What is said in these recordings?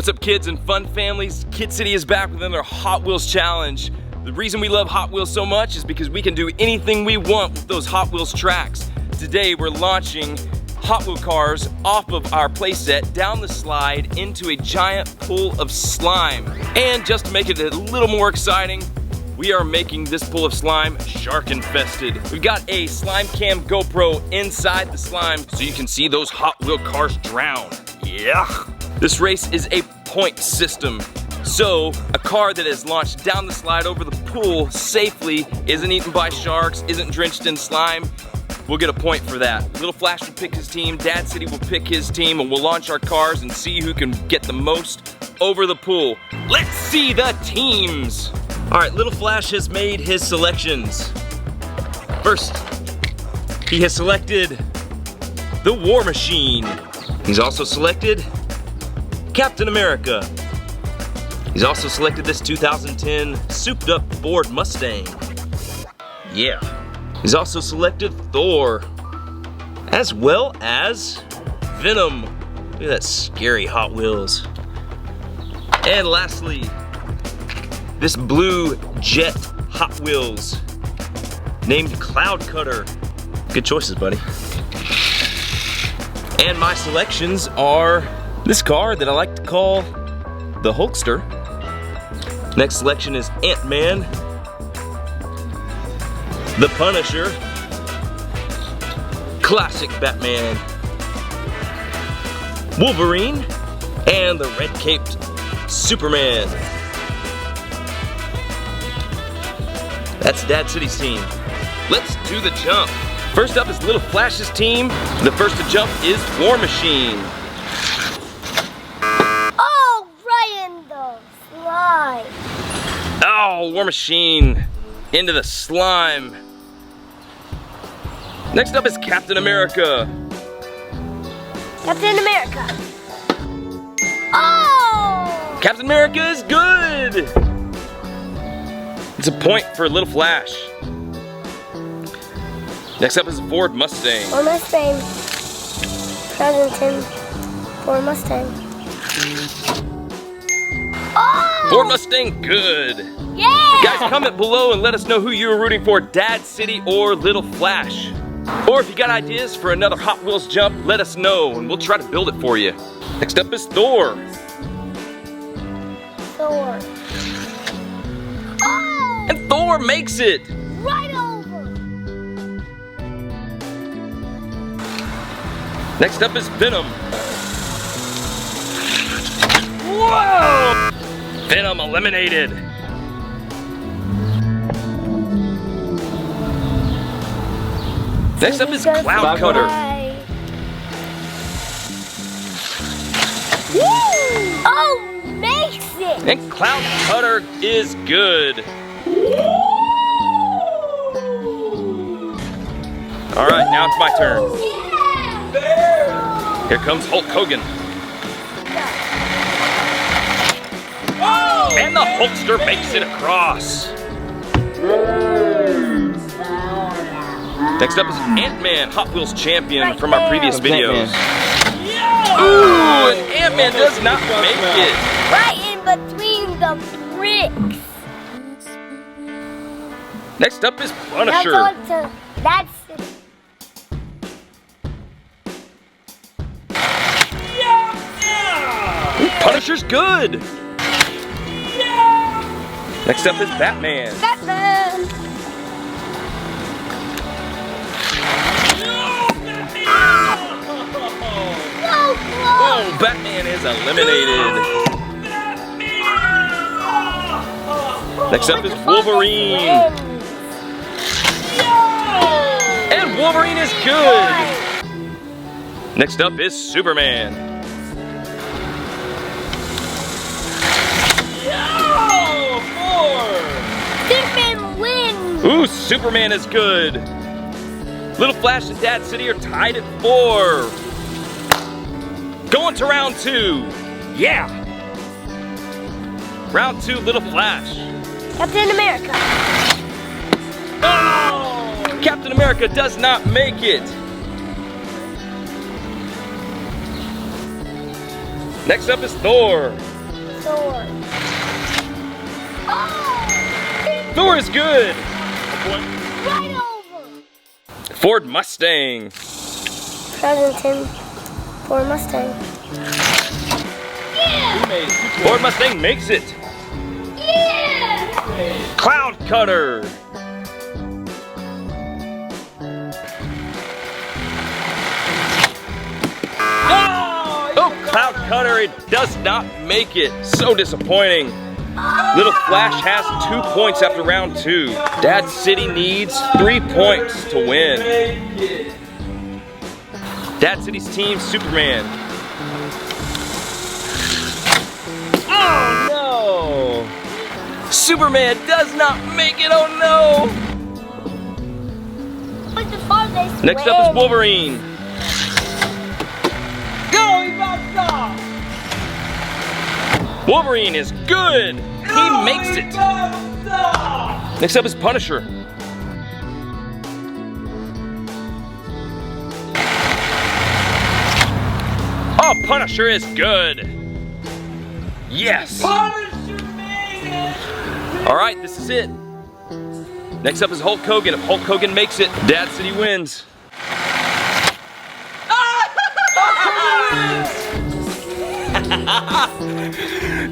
What's up, kids and fun families? Kid City is back with another Hot Wheels challenge. The reason we love Hot Wheels so much is because we can do anything we want with those Hot Wheels tracks. Today we're launching Hot Wheel cars off of our playset down the slide into a giant pool of slime. And just to make it a little more exciting, we are making this pool of slime shark infested. We've got a slime cam GoPro inside the slime so you can see those Hot Wheel cars drown. Yeah. This race is a point system. So a car that is launched down the slide over the pool safely, isn't eaten by sharks, isn't drenched in slime, we'll get a point for that. Little Flash will pick his team, Dad City will pick his team, and we'll launch our cars and see who can get the most over the pool. Let's see the teams. All right, Little Flash has made his selections. First, he has selected the War Machine. He's also selected Captain America. He's also selected this 2010 souped up Ford Mustang. Yeah. He's also selected Thor, as well as Venom. Look at that scary Hot Wheels. And lastly, this blue jet Hot Wheels named Cloud Cutter. Good choices, buddy. And my selections are this car that I like to call the Hulkster. Next selection is Ant-Man, the Punisher, classic Batman, Wolverine, and the red-caped Superman. That's Dad City's team. Let's do the jump. First up is Little Flash's team. The first to jump is War Machine. Oh, right in the slime. Oh, War Machine into the slime. Next up is Captain America. Captain America. Oh! Captain America is good. It's a point for Little Flash. Next up is Ford Mustang. Ford Mustang. President Ford Mustang. Oh! Ford Mustang, good. Yeah! Guys, comment below and let us know who you were rooting for, Dad City or Little Flash. Or if you got ideas for another Hot Wheels jump, let us know and we'll try to build it for you. Next up is Thor. Thor. Oh! And Thor makes it. Right over. Next up is Venom. Whoa! Venom eliminated. Next up is Cloud Cutter. Oh, makes it. And Cloud Cutter is good. All right, now it's my turn. Here comes Hulk Hogan. And the Hulkster makes it across. Next up is Ant-Man, Hot Wheels champion from our previous videos. Ooh, and Ant-Man does not make it. Right in between the bricks. Next up is Punisher. That's Punisher's good. Next up is Batman. Batman. So close. Oh, Batman is eliminated. Next up is Wolverine. And Wolverine is good. Next up is Superman. Superman wins. Ooh, Superman is good. Little Flash and Dad City are tied at 4. Going to round 2. Yeah. Round 2, Little Flash. Captain America. Oh! Captain America does not make it. Next up is Thor. Thor. Oh! Thor is good. Right over. Ford Mustang. President Ford Mustang. Yeah! Ford Mustang makes it. Yeah! Cloud Cutter. Oh, Cloud Cutter, it does not make it. So disappointing. Little Flash has 2 points after round 2. Dad City needs 3 points to win. Dad City's team, Superman. Oh no! Superman does not make it, oh no! Next up is Wolverine. Wolverine is good! He makes it! Next up is Punisher. Oh, Punisher is good! Yes! Alright, this is it. Next up is Hulk Hogan. If Hulk Hogan makes it, Dad City wins.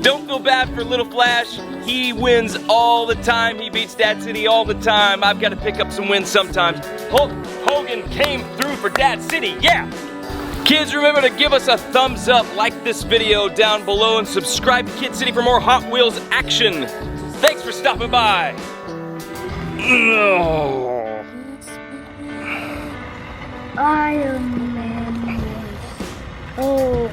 Don't feel bad for Little Flash. He wins all the time. He beats Dad City all the time. I've got to pick up some wins sometimes. Hulk Hogan came through for Dad City, yeah! Kids, remember to give us a thumbs up, like this video down below, and subscribe to Kid City for more Hot Wheels action. Thanks for stopping by. Iron Man. Oh.